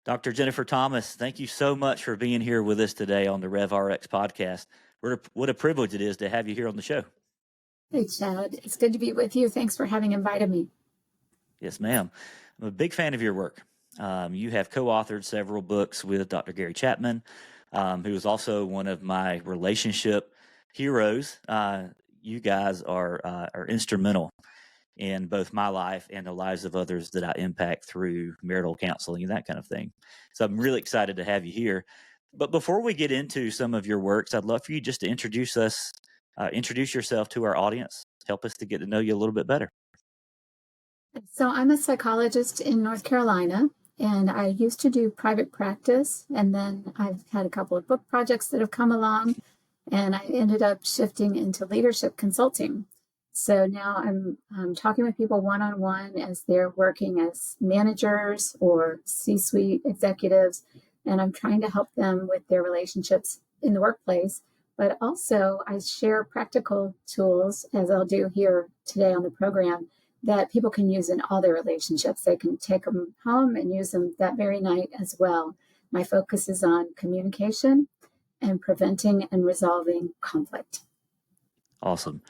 Dr. Jennifer Thomas, thank you so much for being here with us today on the RevRx Podcast. What a privilege it is to have you here on the show. Hey, Chad. It's good to be with you. Thanks for having invited me. Yes, ma'am. I'm a big fan of your work. You have co-authored several books with Dr. Gary Chapman, who is also one of my relationship heroes. You guys are instrumental in both my life and the lives of others that I impact through marital counseling and that kind of thing. So I'm really excited to have you here. But before we get into some of your works, I'd love for you just to introduce yourself to our audience, help us to get to know you a little bit better. So I'm a psychologist in North Carolina, and I used to do private practice, and then I've had a couple of book projects that have come along, and I ended up shifting into leadership consulting. So now I'm talking with people one-on-one as they're working as managers or C-suite executives, and I'm trying to help them with their relationships in the workplace. But also I share practical tools, as I'll do here today on the program, that people can use in all their relationships. They can take them home and use them that very night as well. My focus is on communication and preventing and resolving conflict. Awesome.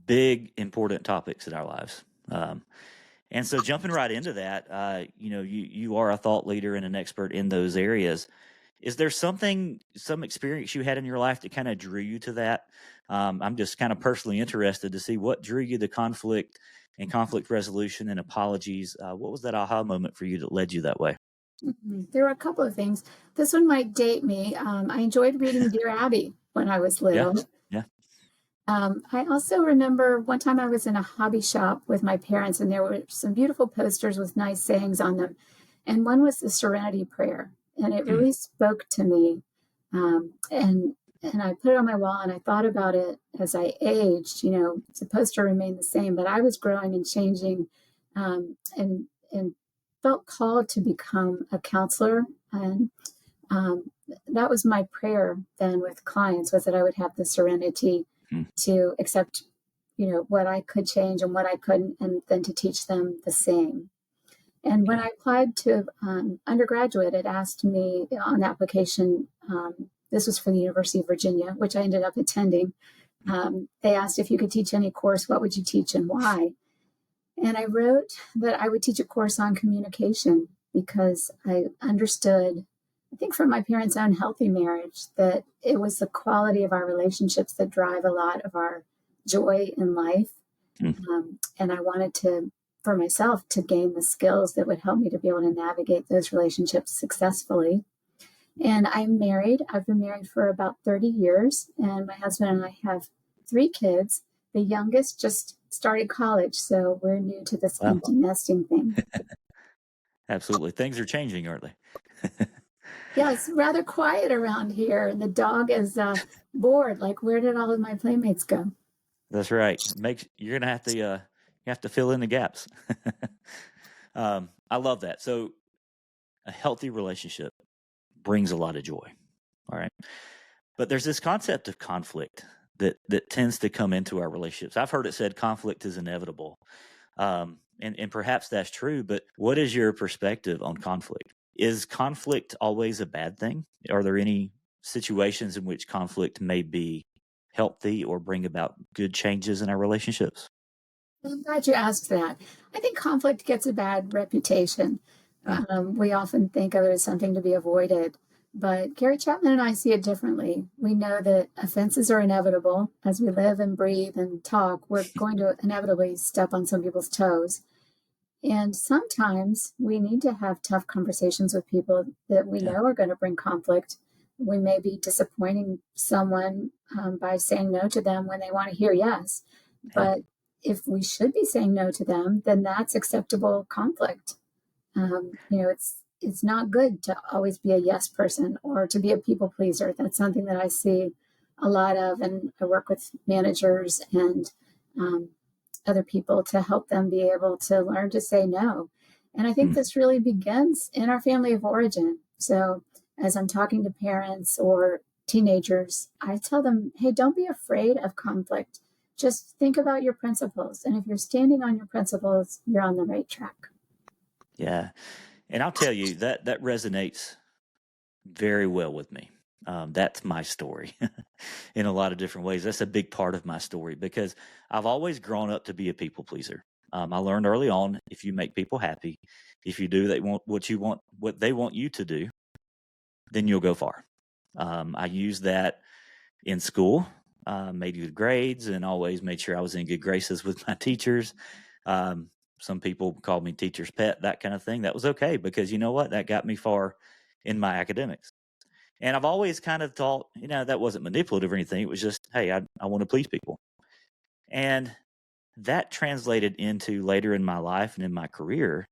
Big, important topics in our lives. And so jumping right into that, you are a thought leader and an expert in those areas. Is there some experience you had in your life that kind of drew you to that? I'm just kind of personally interested to see what drew you to conflict and conflict resolution and apologies. What was that aha moment for you that led you that way? There were a couple of things. This one might date me. I enjoyed reading Dear Abby when I was little. Yeah. I also remember one time I was in a hobby shop with my parents, and there were some beautiful posters with nice sayings on them. And one was the Serenity Prayer, and it really spoke to me. And I put it on my wall, and I thought about it as I aged. It's supposed to remain the same, but I was growing and changing, and felt called to become a counselor. And that was my prayer then with clients, was that I would have the serenity to accept, what I could change and what I couldn't, and then to teach them the same. And when I applied to undergraduate, it asked me on the application, this was for the University of Virginia, which I ended up attending. They asked if you could teach any course, what would you teach and why? And I wrote that I would teach a course on communication, because I understood, I think from my parents' own healthy marriage, that it was the quality of our relationships that drive a lot of our joy in life. And I wanted for myself to gain the skills that would help me to be able to navigate those relationships successfully. And I'm married. I've been married for about 30 years, and my husband and I have 3 kids. The youngest just started college, so we're new to this empty nesting thing. Absolutely. Things are changing, aren't they? Yeah, it's rather quiet around here, and the dog is bored. Like, where did all of my playmates go? That's right. You're gonna have to you have to fill in the gaps. I love that. So, a healthy relationship brings a lot of joy. All right, but there's this concept of conflict that tends to come into our relationships. I've heard it said conflict is inevitable, and perhaps that's true. But what is your perspective on conflict? Is conflict always a bad thing? Are there any situations in which conflict may be healthy or bring about good changes in our relationships? I'm glad you asked that. I think conflict gets a bad reputation. We often think of it as something to be avoided, but Gary Chapman and I see it differently. We know that offenses are inevitable. As we live and breathe and talk, we're going to inevitably step on some people's toes. And sometimes we need to have tough conversations with people that we know are going to bring conflict. We may be disappointing someone by saying no to them when they want to hear yes. But if we should be saying no to them, then that's acceptable conflict. It's not good to always be a yes person or to be a people pleaser. That's something that I see a lot of, and I work with managers and other people to help them be able to learn to say no. And I think this really begins in our family of origin. So as I'm talking to parents or teenagers, I tell them, hey, don't be afraid of conflict. Just think about your principles. And if you're standing on your principles, you're on the right track. Yeah. And I'll tell you that resonates very well with me. That's my story in a lot of different ways. That's a big part of my story because I've always grown up to be a people pleaser. I learned early on, if you make people happy, if you do what they want you to do, then you'll go far. I used that in school, made good grades, and always made sure I was in good graces with my teachers. Some people called me teacher's pet, that kind of thing. That was okay because you know what? That got me far in my academics. And I've always kind of thought, that wasn't manipulative or anything. It was just, hey, I want to please people. And that translated into later in my life and in my career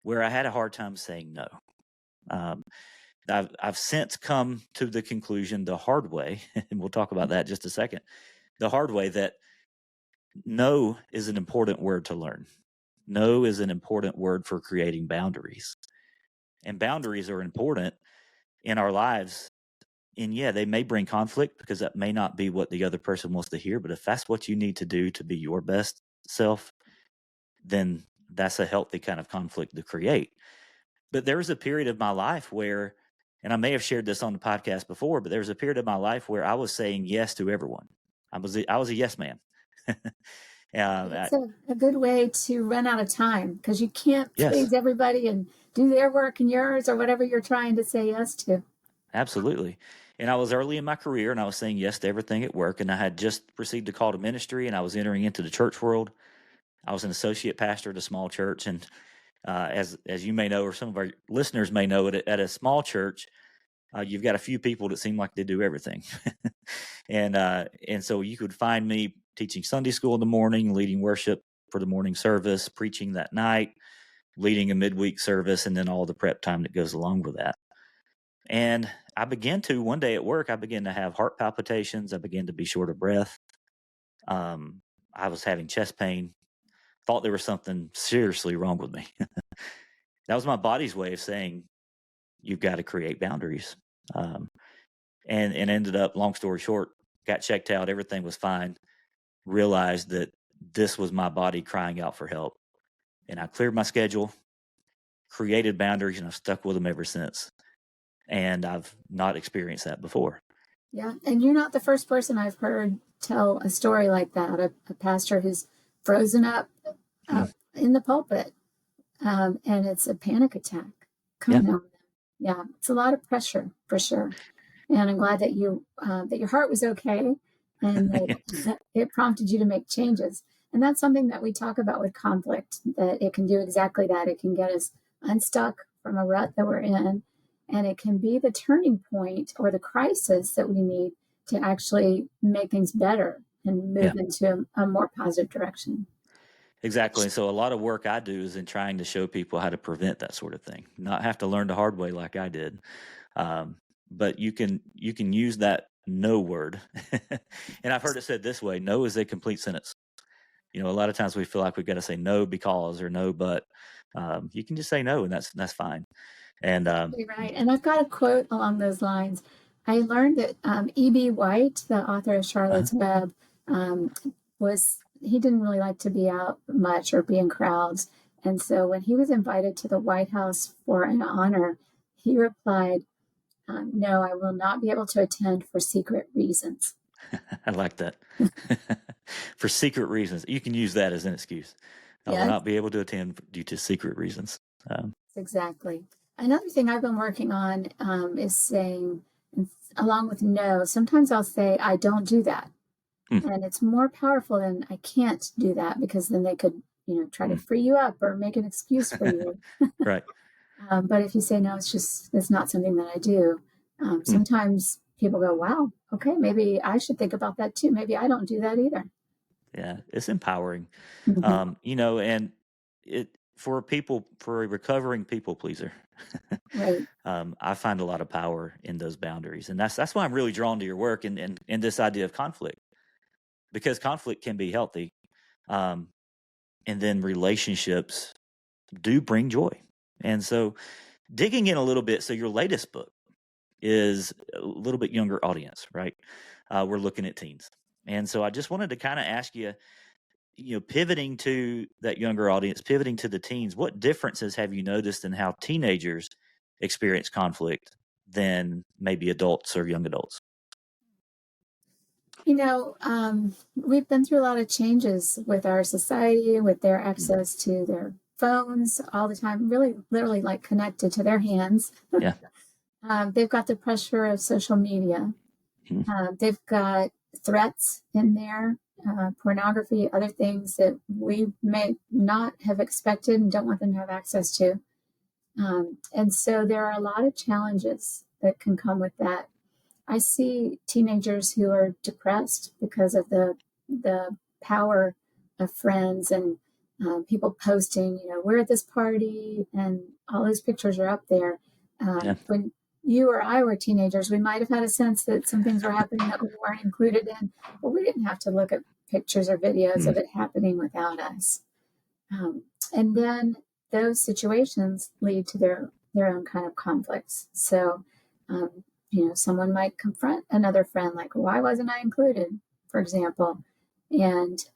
where I had a hard time saying no. I've since come to the conclusion the hard way, and we'll talk about that in just a second, the hard way that no is an important word to learn. No is an important word for creating boundaries. And boundaries are important in our lives. And yeah, they may bring conflict because that may not be what the other person wants to hear. But if that's what you need to do to be your best self, then that's a healthy kind of conflict to create. But there was a period of my life where, and I may have shared this on the podcast before, but there was a period of my life where I was saying yes to everyone. I was a yes man. It's a good way to run out of time because you can't Yes, please everybody and do their work and yours or whatever you're trying to say yes to. absolutely. And I was early in my career and I was saying yes to everything at work. And I had just received a call to ministry and I was entering into the church world. I was an associate pastor at a small church. And as you may know, or some of our listeners may know, at a small church, you've got a few people that seem like they do everything. And so you could find me teaching Sunday school in the morning, leading worship for the morning service, preaching that night, leading a midweek service, and then all the prep time that goes along with that. And one day at work, I began to have heart palpitations. I began to be short of breath. I was having chest pain, thought there was something seriously wrong with me. That was my body's way of saying, you've got to create boundaries. And ended up, long story short, got checked out. Everything was fine. Realized that this was my body crying out for help. And I cleared my schedule, created boundaries, and I've stuck with them ever since. And I've not experienced that before. Yeah. And you're not the first person I've heard tell a story like that, a pastor who's frozen up in the pulpit. And it's a panic attack coming on them. Yeah. It's a lot of pressure for sure. And I'm glad that that your heart was okay and that it prompted you to make changes. And that's something that we talk about with conflict, that it can do exactly that. It can get us unstuck from a rut that we're in, and it can be the turning point or the crisis that we need to actually make things better and move into a more positive direction. Exactly. So a lot of work I do is in trying to show people how to prevent that sort of thing, not have to learn the hard way like I did. But you can use that no word. And I've heard it said this way: no is a complete sentence. A lot of times we feel like we've got to say no because or no, but you can just say no, and that's fine. And right. And I've got a quote along those lines. I learned that E.B. White, the author of Charlotte's Web, he didn't really like to be out much or be in crowds. And so when he was invited to the White House for an honor, he replied, no, I will not be able to attend for secret reasons. I like that. For secret reasons. You can use that as an excuse. I will not be able to attend due to secret reasons. Exactly. Another thing I've been working on is saying, along with no, sometimes I'll say, I don't do that. And it's more powerful than I can't do that, because then they could, try to free you up or make an excuse for you. Right. But if you say, no, it's not something that I do. Sometimes people go, wow, okay, maybe I should think about that too. Maybe I don't do that either. Yeah, it's empowering. And for a recovering people pleaser, right. I find a lot of power in those boundaries. And that's why I'm really drawn to your work and this idea of conflict, because conflict can be healthy. And then relationships do bring joy. And so digging in a little bit. So your latest book is a little bit younger audience, right? We're looking at teens. And so I just wanted to kind of ask you, pivoting to that younger audience, pivoting to the teens, what differences have you noticed in how teenagers experience conflict than maybe adults or young adults? We've been through a lot of changes with our society, with their Mm. access to their phones all the time, really literally like connected to their hands. Yeah. They've got the pressure of social media. Mhm. They've got threats in there, pornography, other things that we may not have expected and don't want them to have access to. And so there are a lot of challenges that can come with that. I see teenagers who are depressed because of the power of friends and people posting, we're at this party and all those pictures are up there. Yeah. When you or I were teenagers, we might have had a sense that some things were happening that we weren't included in, but we didn't have to look at pictures or videos of Mm. it happening without us. And then those situations lead to their own kind of conflicts. So, um, someone might confront another friend, like, "Why wasn't I included?" For example, and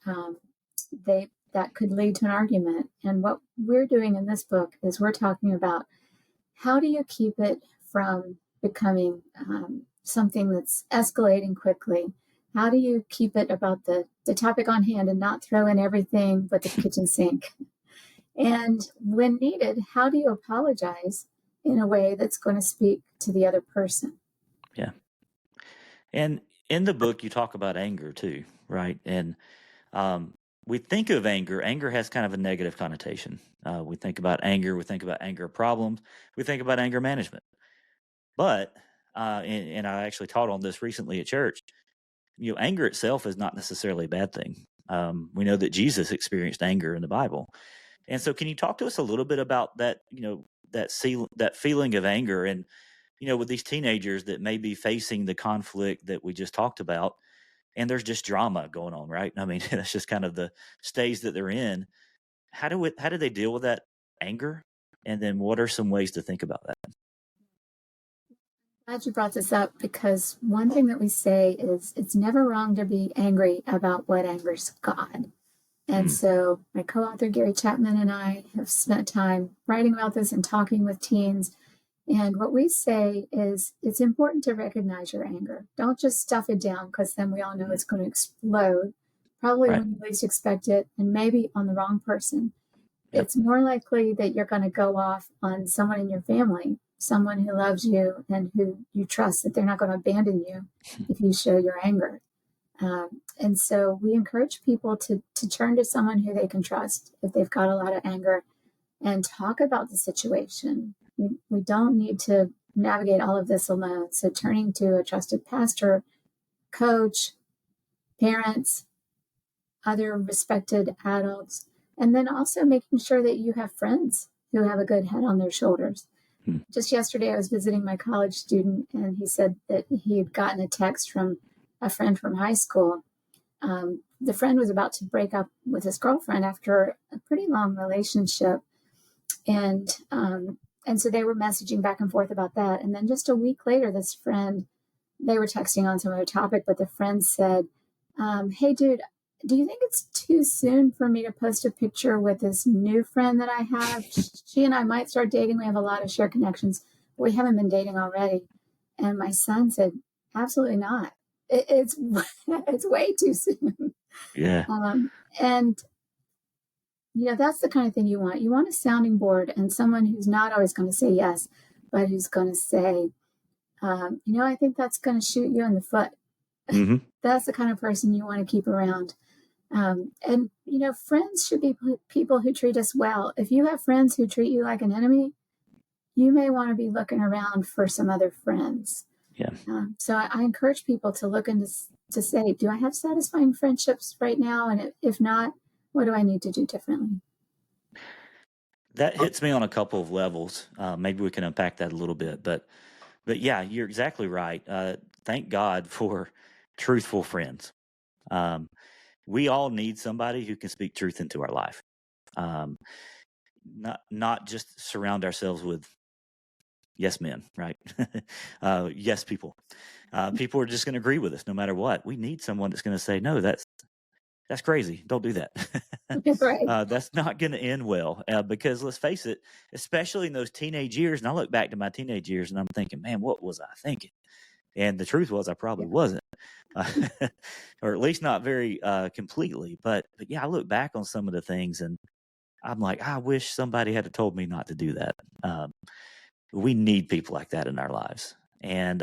they that could lead to an argument. And what we're doing in this book is we're talking about how do you keep it from becoming something that's escalating quickly? How do you keep it about the topic on hand and not throw in everything but the kitchen sink? And when needed, how do you apologize in a way that's going to speak to the other person? Yeah. And in the book, you talk about anger too, right? And um, we think of anger. Anger has kind of a negative connotation. We think about anger. We think about anger problems. We think about anger management. But and I actually taught on this recently at church. Anger itself is not necessarily a bad thing. We know that Jesus experienced anger in the Bible, and so can you talk to us a little bit about that? That feeling of anger, and with these teenagers that may be facing the conflict that we just talked about, and there's just drama going on, right? I mean, that's just kind of the stage that they're in. How do they deal with that anger? And then what are some ways to think about that? Glad you brought this up because one thing that we say is it's never wrong to be angry about what angers God. And Mm. so my co-author Gary Chapman and I have spent time writing about this and talking with teens. And what we say is it's important to recognize your anger. Don't just stuff it down because then we all know it's going to explode, probably Right. when you least expect it and maybe on the wrong person. Yep. It's more likely that you're going to go off on someone in your family, someone who loves you and who you trust that they're not going to abandon you if you show your anger. And so we encourage people to turn to someone who they can trust if they've got a lot of anger and talk about the situation. We don't need to navigate all of this alone. So turning to a trusted pastor, coach, parents, other respected adults, and then also making sure that you have friends who have a good head on their shoulders. Mm. Just yesterday, I was visiting my college student, and he said that he had gotten a text from a friend from high school. The friend was about to break up with his girlfriend after a pretty long relationship, and so they were messaging back and forth about that. And then just a week later, this friend, they were texting on some other topic, but the friend said, "Hey, dude, do you think it's too soon for me to post a picture with this new friend that I have? She and I might start dating. We have a lot of shared connections. But we haven't been dating already." And my son said, "Absolutely not. It's it's way too soon." Yeah. And that's the kind of thing you want. You want a sounding board and someone who's not always going to say yes, but who's going to say, I think that's going to shoot you in the foot. Hmm. That's the kind of person you want to keep around. And friends should be people who treat us well. If you have friends who treat you like an enemy, you may want to be looking around for some other friends. Yeah. So I encourage people to look into to say, do I have satisfying friendships right now? And if not, what do I need to do differently? That hits me on a couple of levels. Maybe we can unpack that a little bit, but yeah, you're exactly right. Thank God for truthful friends. Um, we all need somebody who can speak truth into our life. Um, not just surround ourselves with yes men, right? Yes people. People are just going to agree with us no matter what. We need someone that's going to say, no, that's That's crazy. Don't do that. Right. That's not going to end well because let's face it, especially in those teenage years. And I look back to my teenage years and I'm thinking, man, what was I thinking? And the truth was I probably wasn't, or at least not very completely. But yeah, I look back on some of the things and I'm like, I wish somebody had told me not to do that. We need people like that in our lives. And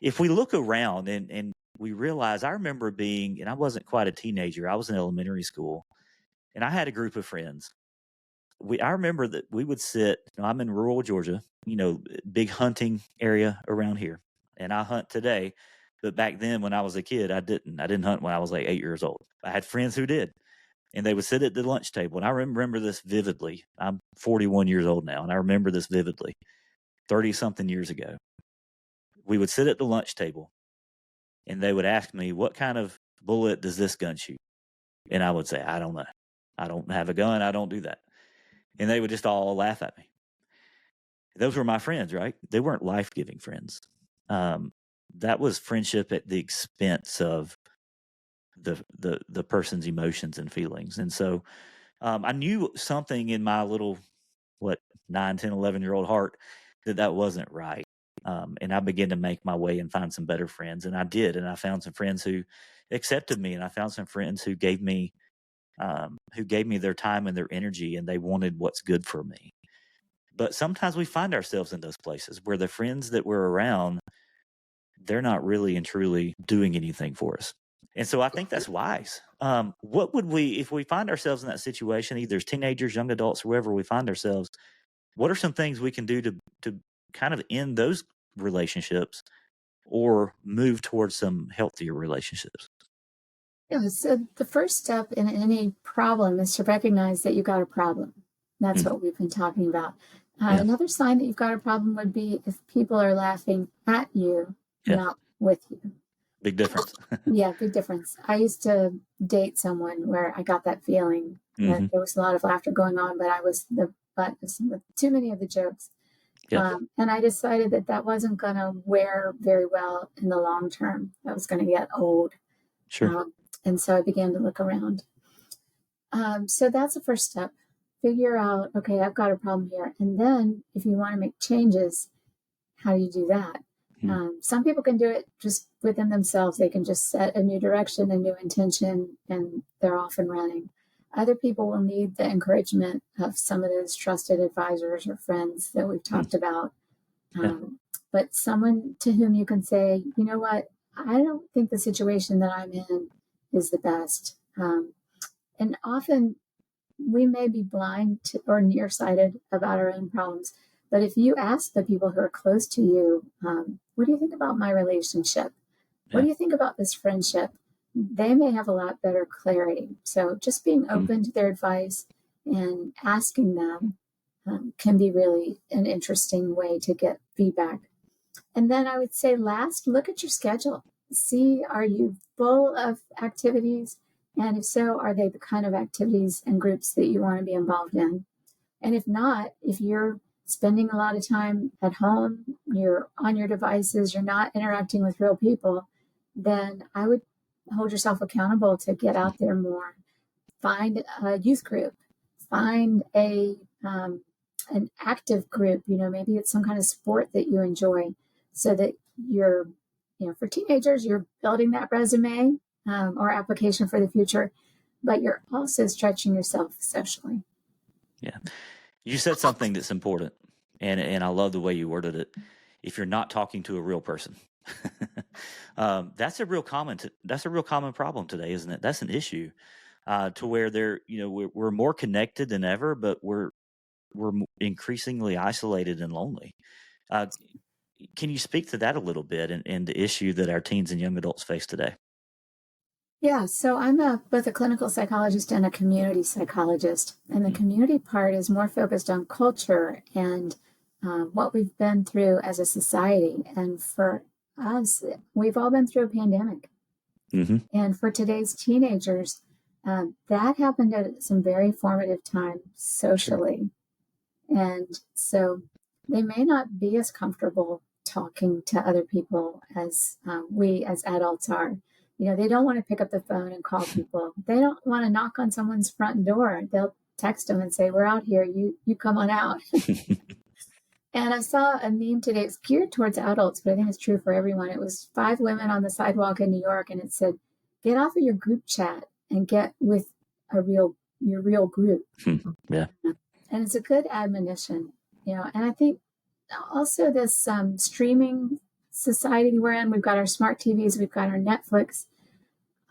if we look around and we realize, I remember being, and I wasn't quite a teenager, I was in elementary school, and I had a group of friends. I remember that we would sit, I'm in rural Georgia, big hunting area around here. And I hunt today. But back then when I was a kid, I didn't hunt when I was like 8 years old. I had friends who did. And they would sit at the lunch table. And I remember this vividly. I'm 41 years old now, and I remember this vividly. 30-something years ago, we would sit at the lunch table, and they would ask me, what kind of bullet does this gun shoot? And I would say, I don't know. I don't have a gun. I don't do that. And they would just all laugh at me. Those were my friends, right? They weren't life-giving friends. That was friendship at the expense of the person's emotions and feelings. And so I knew something in my little 9, 10, 11-year-old heart that wasn't right. And I began to make my way and find some better friends, and I did. And I found some friends who accepted me, and I found some friends who gave me their time and their energy, and they wanted what's good for me. But sometimes we find ourselves in those places where the friends that we're around, they're not really and truly doing anything for us. And so I think that's wise. What would if we find ourselves in that situation, either as teenagers, young adults, wherever we find ourselves, what are some things we can do to kind of end those relationships or move towards some healthier relationships? Yeah, so the first step in any problem is to recognize that you've got a problem. That's what we've been talking about. Yeah. Another sign that you've got a problem would be if people are laughing at you, not with you. Big difference. Yeah, big difference. I used to date someone where I got that feeling that there was a lot of laughter going on, but I was the butt of too many of the jokes. And I decided that wasn't going to wear very well in the long term. That was going to get old. Sure. And so I began to look around. So that's the first step. Figure out, okay, I've got a problem here. And then if you want to make changes, how do you do that? Some people can do it just within themselves. They can just set a new direction, a new intention, and they're off and running. Other people will need the encouragement of some of those trusted advisors or friends that we've talked about. But someone to whom you can say, you know what, I don't think the situation that I'm in is the best. And often we may be blind or nearsighted about our own problems. But if you ask the people who are close to you, what do you think about my relationship? What do you think about this friendship? They may have a lot better clarity. So just being open to their advice and asking them can be really an interesting way to get feedback. And then I would say last, look at your schedule. See, are you full of activities? And if so, are they the kind of activities and groups that you want to be involved in? And if not, if you're spending a lot of time at home, you're on your devices, you're not interacting with real people, then I would hold yourself accountable to get out there more. Find a youth group, find an active group, maybe it's some kind of sport that you enjoy, so that you're, for teenagers, you're building that resume or application for the future, but you're also stretching yourself socially. Yeah. You said something that's important, and I love the way you worded it. If you're not talking to a real person, that's a real common problem today, isn't it? That's an issue to where we're more connected than ever, but we're increasingly isolated and lonely. Can you speak to that a little bit and the issue that our teens and young adults face today? Yeah, so I'm both a clinical psychologist and a community psychologist. And the community part is more focused on culture and what we've been through as a society. And for us, we've all been through a pandemic. And for today's teenagers, that happened at some very formative time socially. Sure. And so they may not be as comfortable talking to other people as we as adults are. They don't want to pick up the phone and call people. They don't want to knock on someone's front door. They'll text them and say, we're out here. You come on out. And I saw a meme today. It's geared towards adults, but I think it's true for everyone. It was 5 women on the sidewalk in New York, and it said, get off of your group chat and get with your real group. Yeah. And it's a good admonition, and I think also this streaming society we're in, we've got our smart TVs, we've got our Netflix.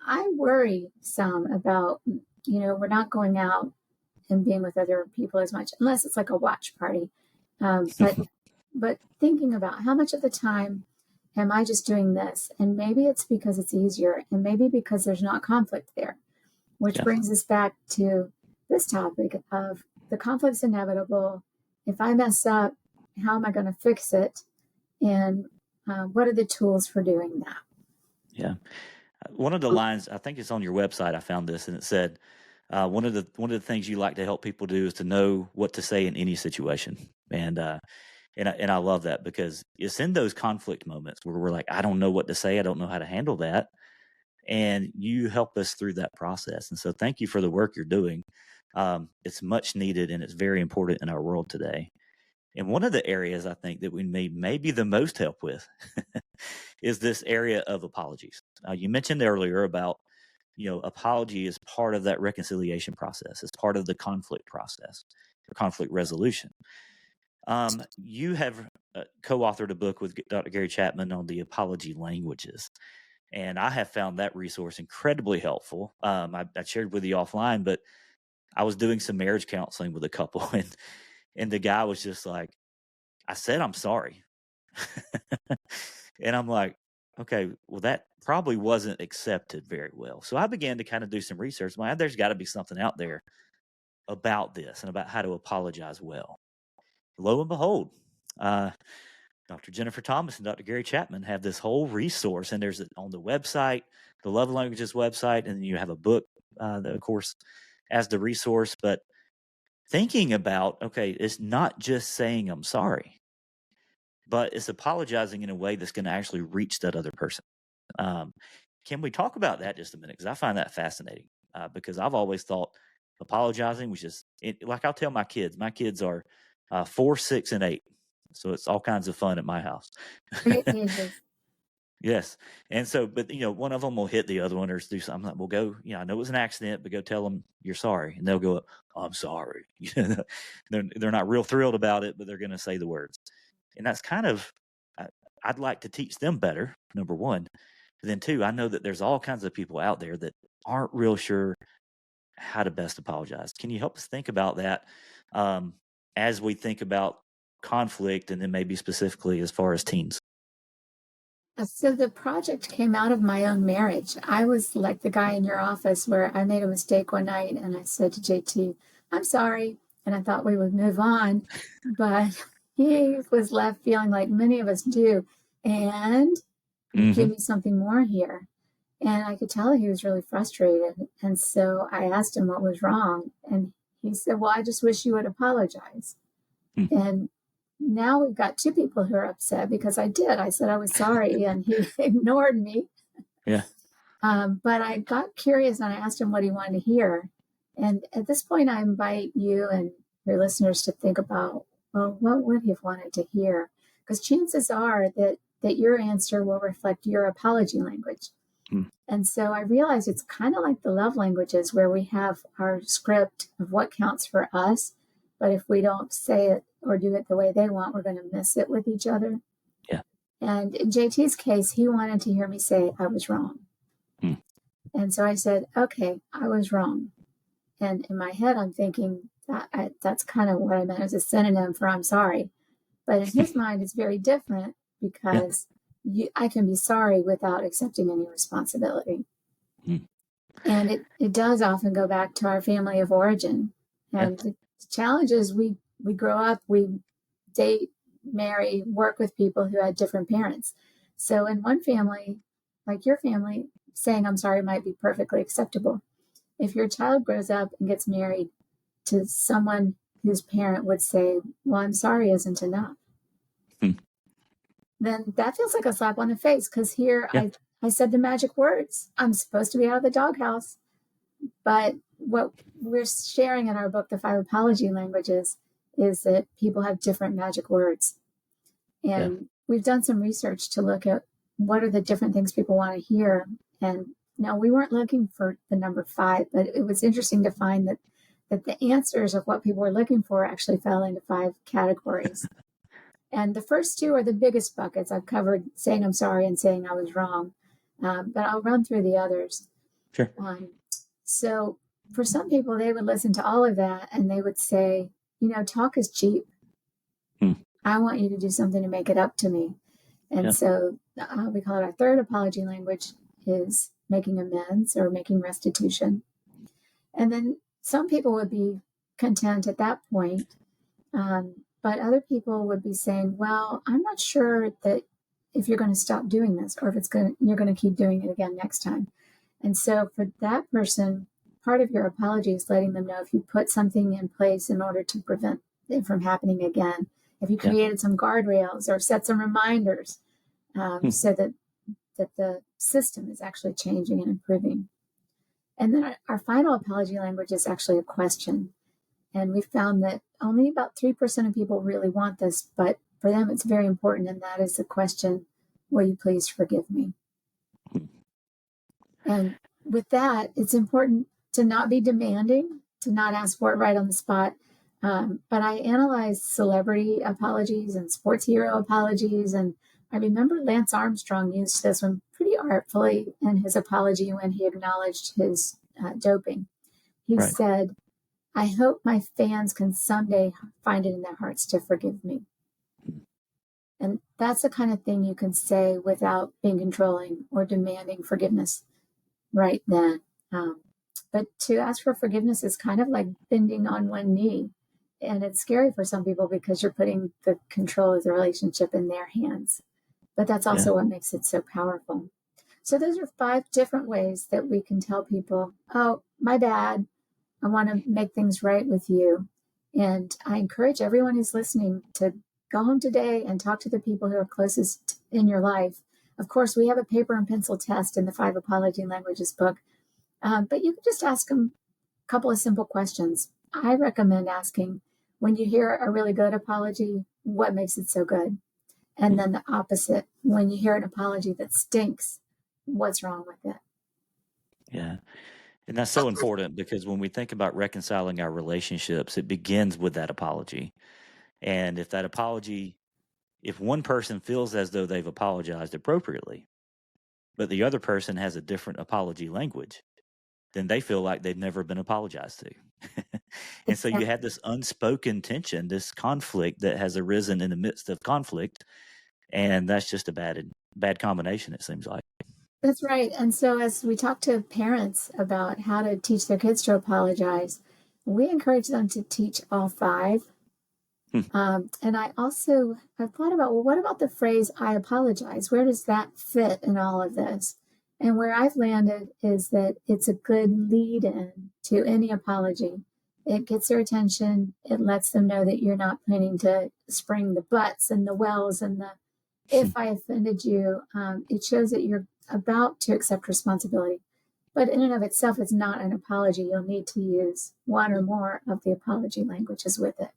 I worry some about, we're not going out and being with other people as much, unless it's like a watch party. But thinking about how much of the time am I just doing this? And maybe it's because it's easier, and maybe because there's not conflict there, which brings us back to this topic of the conflict's inevitable. If I mess up, how am I going to fix it? And what are the tools for doing that? Yeah. One of the lines, I think it's on your website, I found this, and it said, one of the things you like to help people do is to know what to say in any situation. And I love that, because it's in those conflict moments where we're like, I don't know what to say. I don't know how to handle that. And you help us through that process. And so thank you for the work you're doing. It's much needed, and it's very important in our world today. And one of the areas I think that we need maybe the most help with is this area of apologies. You mentioned earlier about, apology is part of that reconciliation process. It's part of the conflict process or conflict resolution. You have co-authored a book with Dr. Gary Chapman on the apology languages. And I have found that resource incredibly helpful. I shared with you offline, but I was doing some marriage counseling with a couple, and the guy was just like, I said, I'm sorry. And I'm like, okay, well, that probably wasn't accepted very well. So I began to kind of do some research. Well, there's got to be something out there about this and about how to apologize well. Lo and behold, Dr. Jennifer Thomas and Dr. Gary Chapman have this whole resource, and there's on the website, the Love Languages website, and then you have a book, that, of course, as the resource. But thinking about, okay, it's not just saying I'm sorry, but it's apologizing in a way that's going to actually reach that other person. Can we talk about that just a minute? Because I find that fascinating, because I've always thought apologizing was just, like I'll tell my kids are 4, 6, and 8. So it's all kinds of fun at my house. Yes. And so, but, one of them will hit the other one or do something. I'm like, well, go, I know it was an accident, but go tell them you're sorry. And they'll go, oh, I'm sorry. They're not real thrilled about it, but they're going to say the words. And that's kind of, I'd like to teach them better, number one. But then 2, I know that there's all kinds of people out there that aren't real sure how to best apologize. Can you help us think about that as we think about conflict, and then maybe specifically as far as teens? So the project came out of my own marriage. I was like the guy in your office where I made a mistake one night and I said to JT, I'm sorry. And I thought we would move on, but he was left feeling like many of us do. And give me something more here. And I could tell he was really frustrated. And so I asked him what was wrong. And he said, well, I just wish you would apologize. And now we've got 2 people who are upset because I did. I said I was sorry, and he ignored me. Yeah. But I got curious, and I asked him what he wanted to hear. And at this point, I invite you and your listeners to think about, well, what would he have wanted to hear? Because chances are that your answer will reflect your apology language. And so I realized it's kind of like the love languages, where we have our script of what counts for us. But if we don't say it or do it the way they want, we're going to miss it with each other. Yeah. And in JT's case, he wanted to hear me say I was wrong. And so I said, okay, I was wrong. And in my head, I'm thinking that's kind of what I meant as a synonym for I'm sorry. But in his mind, it's very different, because I can be sorry without accepting any responsibility. And it does often go back to our family of origin. And the challenge is we grow up, we date, marry, work with people who had different parents. So in one family, like your family, saying I'm sorry might be perfectly acceptable. If your child grows up and gets married to someone whose parent would say, well, I'm sorry isn't enough, then that feels like a slap on the face, because here I said the magic words. I'm supposed to be out of the doghouse. But what we're sharing in our book, The 5 Apology Languages, is that people have different magic words. And we've done some research to look at what are the different things people want to hear. And no, we weren't looking for the number 5, but it was interesting to find that the answers of what people were looking for actually fell into 5 categories. And the first 2 are the biggest buckets. I've covered saying I'm sorry and saying I was wrong, but I'll run through the others. Sure. So for some people, they would listen to all of that and they would say, talk is cheap. I want you to do something to make it up to me. And so we call it our 3rd apology language is making amends or making restitution. And then some people would be content at that point. But other people would be saying, well, I'm not sure that if you're going to stop doing this or if you're going to keep doing it again next time. And so for that person, part of your apology is letting them know if you put something in place in order to prevent it from happening again, if you created some guardrails or set some reminders so that the system is actually changing and improving. And then our final apology language is actually a question. And we found that only about 3% of people really want this, but for them it's very important, and that is the question, will you please forgive me? And with that, it's important to not be demanding, to not ask for it right on the spot. But I analyzed celebrity apologies and sports hero apologies. And I remember Lance Armstrong used this one pretty artfully in his apology when he acknowledged his doping. He said, I hope my fans can someday find it in their hearts to forgive me. And that's the kind of thing you can say without being controlling or demanding forgiveness right then. But to ask for forgiveness is kind of like bending on one knee. And it's scary for some people because you're putting the control of the relationship in their hands. But that's also what makes it so powerful. So those are 5 different ways that we can tell people, oh, my bad. I want to make things right with you. And I encourage everyone who's listening to go home today and talk to the people who are closest in your life. Of course, we have a paper and pencil test in the 5 Apology Languages book, but you can just ask them a couple of simple questions. I recommend asking, when you hear a really good apology, what makes it so good? And then the opposite, when you hear an apology that stinks, what's wrong with it? Yeah. And that's so important because when we think about reconciling our relationships, it begins with that apology. And if that apology, if one person feels as though they've apologized appropriately, but the other person has a different apology language, then they feel like they've never been apologized to. And so you have this unspoken tension, this conflict that has arisen in the midst of conflict. And that's just a bad combination, it seems like. That's right. And so as we talk to parents about how to teach their kids to apologize, we encourage them to teach all 5. And I also have thought about, well, what about the phrase, I apologize? Where does that fit in all of this? And where I've landed is that it's a good lead in to any apology. It gets their attention. It lets them know that you're not planning to spring the buts and the wells and the, if I offended you. It shows that you're about to accept responsibility. But in and of itself, it's not an apology. You'll need to use 1 or more of the apology languages with it.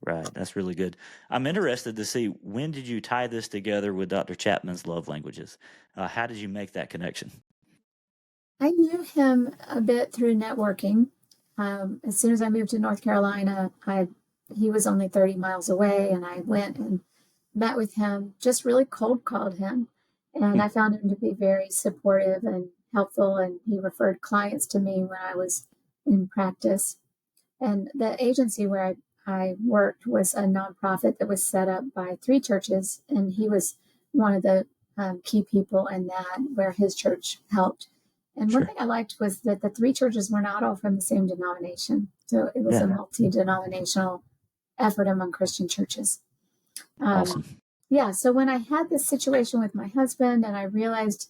Right. That's really good. I'm interested to see, when did you tie this together with Dr. Chapman's love languages? How did you make that connection? I knew him a bit through networking. As soon as I moved to North Carolina, he was only 30 miles away, and I went and met with him, just really cold called him. And I found him to be very supportive and helpful, and he referred clients to me when I was in practice. And the agency where I worked was a nonprofit that was set up by 3 churches, and he was one of the key people in that, where his church helped. And one thing I liked was that the 3 churches were not all from the same denomination. So it was a multi-denominational effort among Christian churches. Awesome. Yeah, so when I had this situation with my husband and I realized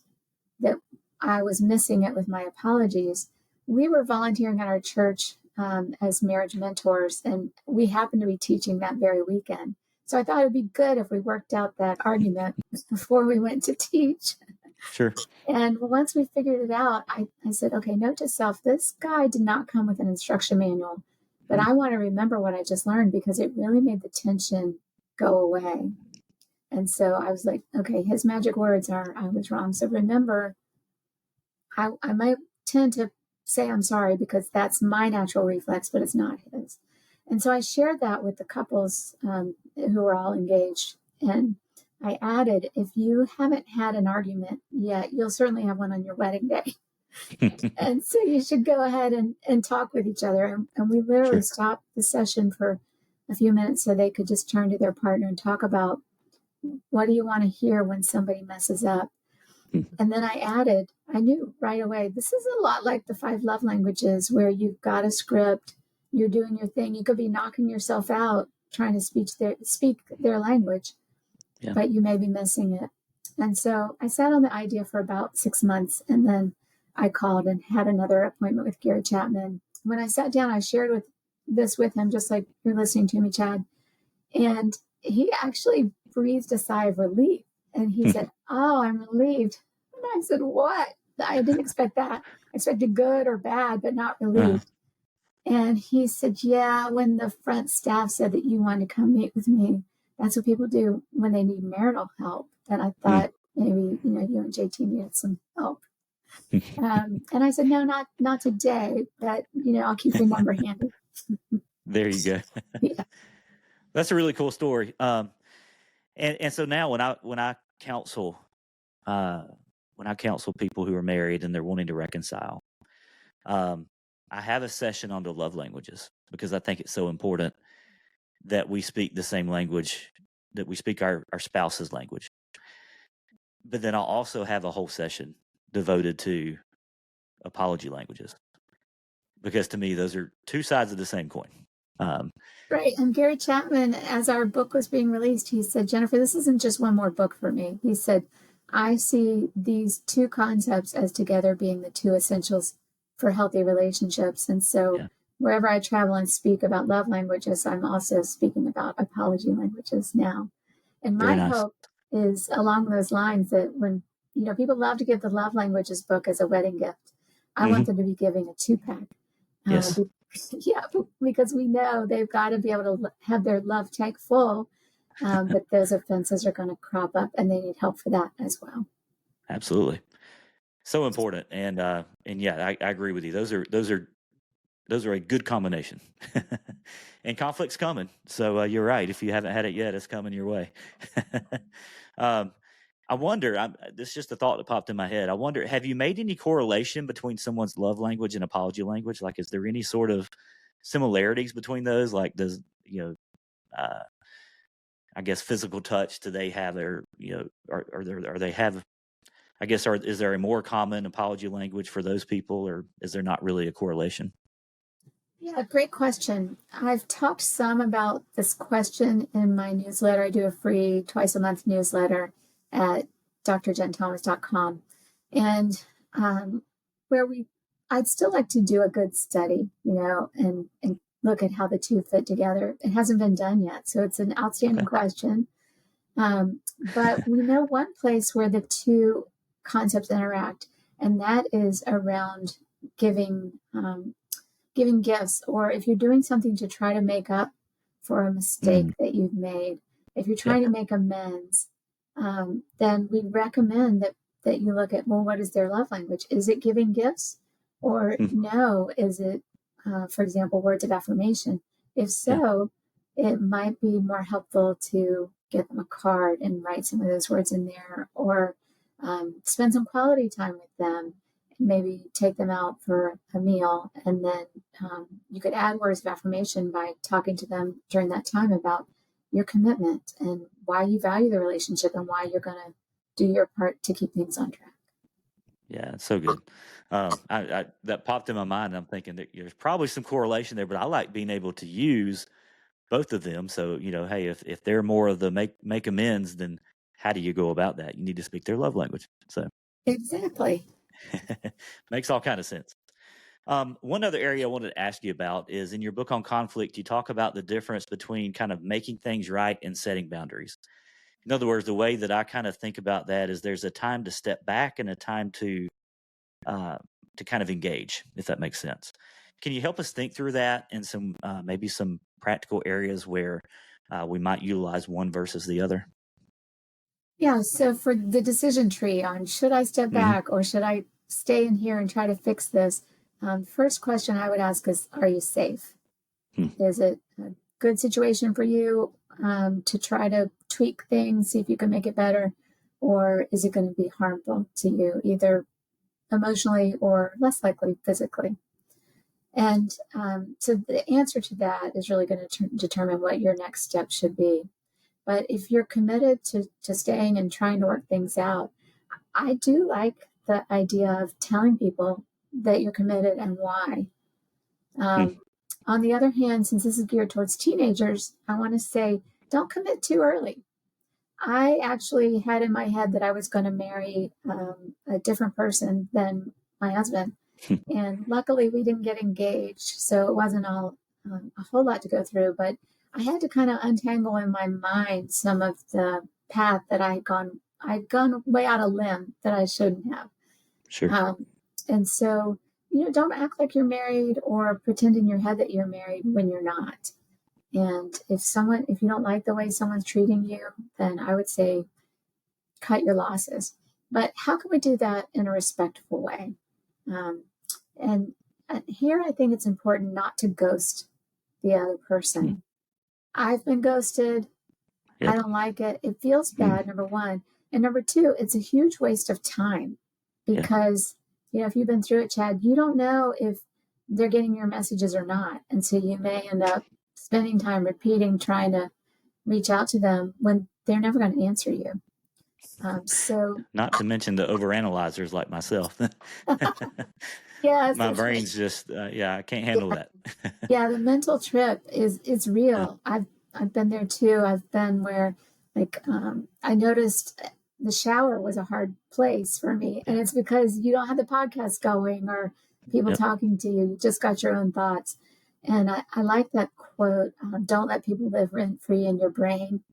that I was missing it with my apologies, we were volunteering at our church as marriage mentors, and we happened to be teaching that very weekend. So I thought it would be good if we worked out that argument before we went to teach. Sure. And once we figured it out, I said, okay, note to self, this guy did not come with an instruction manual, but Mm. I want to remember what I just learned because it really made the tension go away. And so I was like, okay, his magic words are, I was wrong. So remember, I might tend to say I'm sorry because that's my natural reflex, but it's not his. And so I shared that with the couples who were all engaged. And I added, if you haven't had an argument yet, you'll certainly have one on your wedding day. And so you should go ahead and talk with each other. And we literally Sure. stopped the session for a few minutes so they could just turn to their partner and talk about what do you want to hear when somebody messes up. Mm. And then I added, I knew right away, this is a lot like the 5 love languages where you've got a script, you're doing your thing. You could be knocking yourself out trying to speak their language, Yeah. but you may be missing it. And so I sat on the idea for about 6 months, and then I called and had another appointment with Gary Chapman. When I sat down, I shared this with him, just like you're listening to me, Chad. And he actually breathed a sigh of relief. And he said, oh, I'm relieved. And I said, what? I didn't expect that. I expected good or bad, but not relieved. And he said, yeah, when the front staff said that you wanted to come meet with me, that's what people do when they need marital help. And I thought maybe, you and JT needed some help. And I said, no, not today, but, I'll keep your number handy. There you go. Yeah. That's a really cool story. And so now when I counsel people who are married and they're wanting to reconcile, I have a session on the love languages because I think it's so important that we speak the same language, that we speak our spouse's language. But then I'll also have a whole session devoted to apology languages because to me those are two sides of the same coin. Right. And Gary Chapman, as our book was being released, he said, Jennifer, this isn't just one more book for me. He said, I see these two concepts as together being the two essentials for healthy relationships. And so Yeah. wherever I travel and speak about love languages, I'm also speaking about apology languages now. And my hope is along those lines that when, people love to give the love languages book as a wedding gift, I want them to be giving a 2-pack. Yes. Yeah, because we know they've got to be able to have their love tank full, but those offenses are going to crop up, and they need help for that as well. Absolutely, so important, and yeah, I agree with you. Those are a good combination, and conflict's coming. So you're right. If you haven't had it yet, it's coming your way. I wonder. This is just a thought that popped in my head. I wonder, have you made any correlation between someone's love language and apology language? Like, is there any sort of similarities between those? Like, does I guess physical touch? Do they have their are they have? I guess is there a more common apology language for those people, or is there not really a correlation? Yeah, great question. I've talked some about this question in my newsletter. I do a free twice-a-month newsletter at drjenthomas.com. And where I'd still like to do a good study, and look at how the two fit together. It hasn't been done yet, so it's an outstanding question. But we know one place where the two concepts interact, and that is around giving gifts, or if you're doing something to try to make up for a mistake that you've made, if you're trying to make amends, then we recommend that you look at, well, what is their love language? Is it giving gifts? Or no, is it, for example, words of affirmation? If so, it might be more helpful to get them a card and write some of those words in there, or spend some quality time with them. Maybe take them out for a meal, and then you could add words of affirmation by talking to them during that time about your commitment and why you value the relationship and why you're going to do your part to keep things on track. Yeah, it's so good. I that popped in my mind. And I'm thinking that there's probably some correlation there, but I like being able to use both of them. So hey, if they're more of the make amends, then how do you go about that? You need to speak their love language. So exactly. Makes all kind of sense. One other area I wanted to ask you about is in your book on conflict, you talk about the difference between kind of making things right and setting boundaries. In other words, the way that I kind of think about that is there's a time to step back and a time uh, to kind of engage, if that makes sense. Can you help us think through that and some maybe some practical areas where we might utilize one versus the other? Yeah, so for the decision tree on should I step Hmm. back or should I stay in here and try to fix this? First question I would ask is, are you safe? Hmm. Is it a good situation for you to try to tweak things, see if you can make it better? Or is it going to be harmful to you, either emotionally or less likely physically? And so the answer to that is really going to determine what your next step should be. But if you're committed to staying and trying to work things out, I do like the idea of telling people that you're committed and why. Hmm. Um, on the other hand, since this is geared towards teenagers, I want to say don't commit too early. I actually had in my head that I was going to marry a different person than my husband. And luckily, we didn't get engaged. So it wasn't all a whole lot to go through. But I had to kind of untangle in my mind some of the path that I'd gone way out of limb that I shouldn't have. Sure. Um, and so, don't act like you're married or pretend in your head that you're married when you're not. And if you don't like the way someone's treating you, then I would say cut your losses. But how can we do that in a respectful way? Um, and here I think it's important not to ghost the other Hmm. person. I've been ghosted. I Yep. don't like it. It feels Hmm. bad, number one. And number two, it's a huge waste of time Yeah. because, if you've been through it, Chad, you don't know if they're getting your messages or not. And so you may end up spending time repeating, trying to reach out to them when they're never going to answer you. So, Not to mention the overanalyzers like myself. yes, My that's brain's just yeah, I can't handle right. that. Yeah, the mental trip is it's Yeah. real. I've been there too. I've been where I noticed the shower was a hard place for me, and Yeah. it's because you don't have the podcast going or people Yep. talking to you. You just got your own thoughts. And I like that quote, don't let people live rent free in your brain.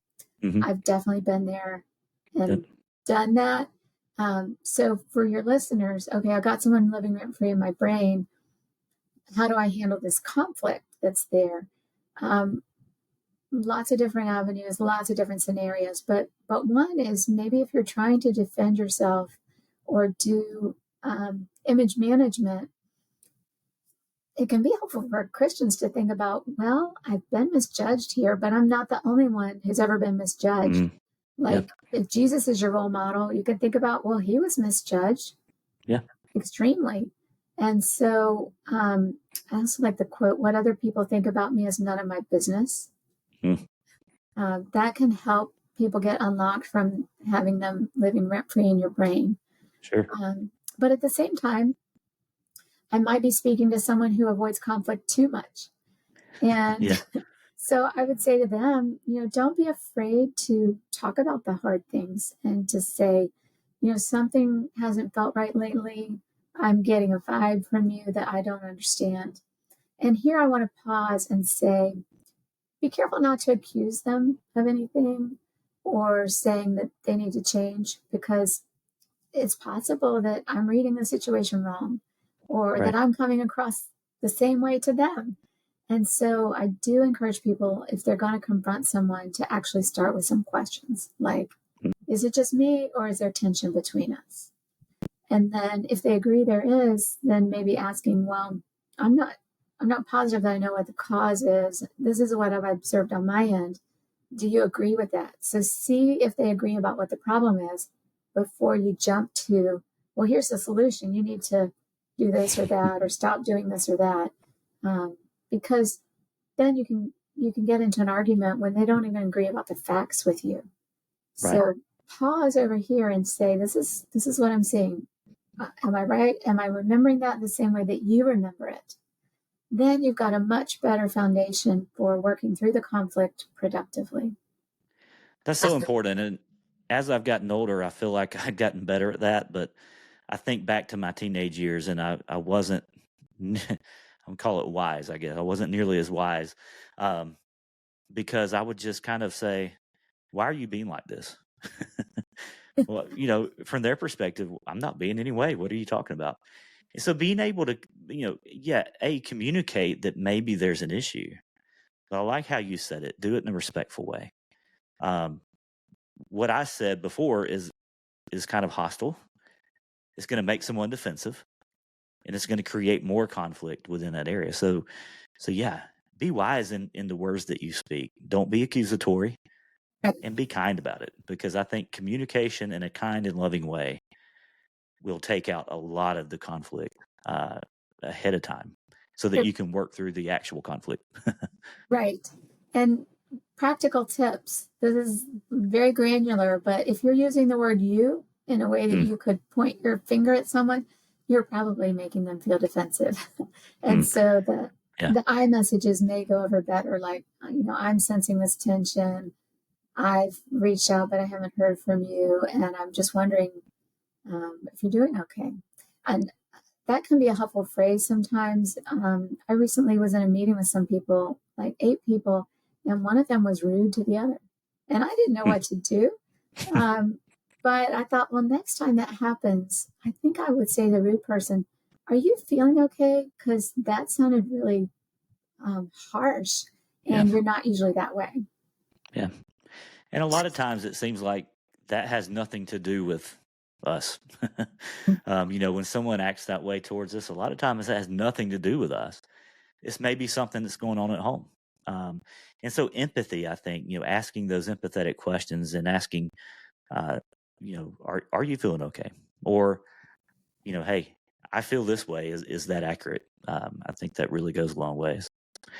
Hmm. I've definitely been there Yep. and done that. So for your listeners, okay, I got someone living rent free in my brain. How do I handle this conflict that's there? Um, Lots of different avenues, lots of different scenarios, but one is maybe if you're trying to defend yourself or do image management, it can be helpful for Christians to think about, well, I've been misjudged here, but I'm not the only one who's ever been misjudged. Hmm. Yeah. Like if Jesus is your role model, you can think about, well, he was misjudged Yeah. extremely. And so I also like the quote, what other people think about me is none of my business. Mm. That can help people get unlocked from having them living rent free in your brain. Sure. But at the same time, I might be speaking to someone who avoids conflict too much. And Yeah. so I would say to them, don't be afraid to talk about the hard things and to say, something hasn't felt right lately. I'm getting a vibe from you that I don't understand. And here I want to pause and say, be careful not to accuse them of anything or saying that they need to change because it's possible that I'm reading the situation wrong or that Right. I'm coming across the same way to them. And so I do encourage people, if they're going to confront someone, to actually start with some questions like, Mm. is it just me or is there tension between us? And then if they agree there is, then maybe asking, well, I'm not I'm not positive that I know what the cause is. This is what I've observed on my end. Do you agree with that? So see if they agree about what the problem is before you jump to, well, here's the solution. You need to do this or that or stop doing this or that. Um, because then you can get into an argument when they don't even agree about the facts with you. Right. So pause over here and say, this is what I'm seeing. Am I right? Am I remembering that the same way that you remember it? Then you've got a much better foundation for working through the conflict productively. That's so important. And as I've gotten older, I feel like I've gotten better at that. But I think back to my teenage years, and I wasn't. I'm call it wise, I guess. I wasn't nearly as wise, um, because I would just kind of say, why are you being like this? Well, from their perspective, I'm not being any way. What are you talking about? And so being able to, communicate that maybe there's an issue. But I like how you said it. Do it in a respectful way. What I said before is kind of hostile. It's going to make someone defensive, and it's going to create more conflict within that area. So yeah, be wise in the words that you speak. Don't be accusatory, and be kind about it, because I think communication in a kind and loving way will take out a lot of the conflict ahead of time, so that you can work through the actual conflict. Right. And practical tips. This is very granular, but if you're using the word you in a way that you could point your finger at someone, you're probably making them feel defensive. And so the I messages may go over better, like, I'm sensing this tension. I've reached out, but I haven't heard from you. And I'm just wondering if you're doing okay. And that can be a helpful phrase sometimes. I recently was in a meeting with some people, like 8 people, and one of them was rude to the other. And I didn't know what to do. But I thought, well, next time that happens, I think I would say to the rude person, are you feeling okay? Because that sounded really harsh, and you're not usually that way. Yeah. And a lot of times it seems like that has nothing to do with us. When someone acts that way towards us, a lot of times it has nothing to do with us. It's maybe something that's going on at home. And so empathy, I think, asking those empathetic questions and asking, are you feeling okay? Or, hey, I feel this way. Is that accurate? I think that really goes a long ways.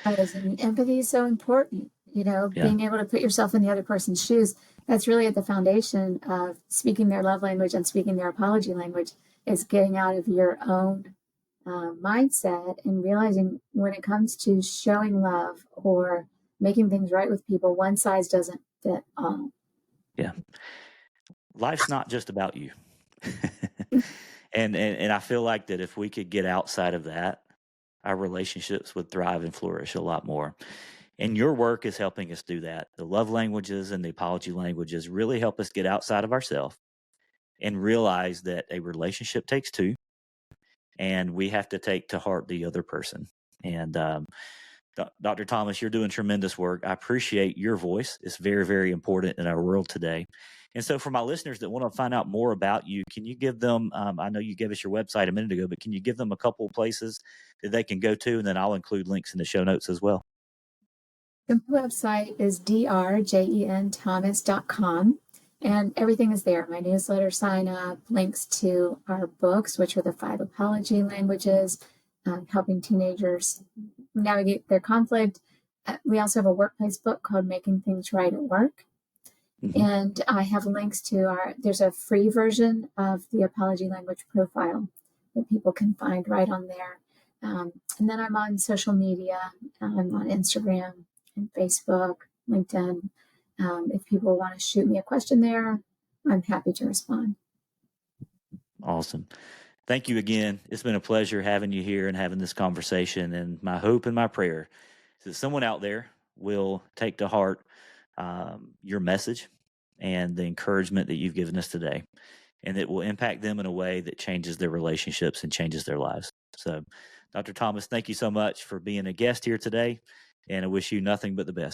And empathy is so important, being able to put yourself in the other person's shoes. That's really at the foundation of speaking their love language and speaking their apology language, is getting out of your own mindset and realizing when it comes to showing love or making things right with people, one size doesn't fit all. Yeah. Life's not just about you. And I feel like that if we could get outside of that, our relationships would thrive and flourish a lot more. And your work is helping us do that. The love languages and the apology languages really help us get outside of ourselves and realize that a relationship takes two, and we have to take to heart the other person. And Dr. Thomas, you're doing tremendous work. I appreciate your voice. It's very, very important in our world today. And so for my listeners that want to find out more about you, can you give them, I know you gave us your website a minute ago, but can you give them a couple of places that they can go to? And then I'll include links in the show notes as well. The website is drjenthomas.com, and everything is there. My newsletter sign up, links to our books, which are the 5 apology languages, helping teenagers navigate their conflict. We also have a workplace book called Making Things Right at Work. And I have links to there's a free version of the apology language profile that people can find right on there. And then I'm on social media. I'm on Instagram and Facebook, LinkedIn. If people want to shoot me a question there, I'm happy to respond. Awesome. Thank you again. It's been a pleasure having you here and having this conversation. And my hope and my prayer is that someone out there will take to heart your message and the encouragement that you've given us today, and it will impact them in a way that changes their relationships and changes their lives. So, Dr. Thomas, thank you so much for being a guest here today, and I wish you nothing but the best.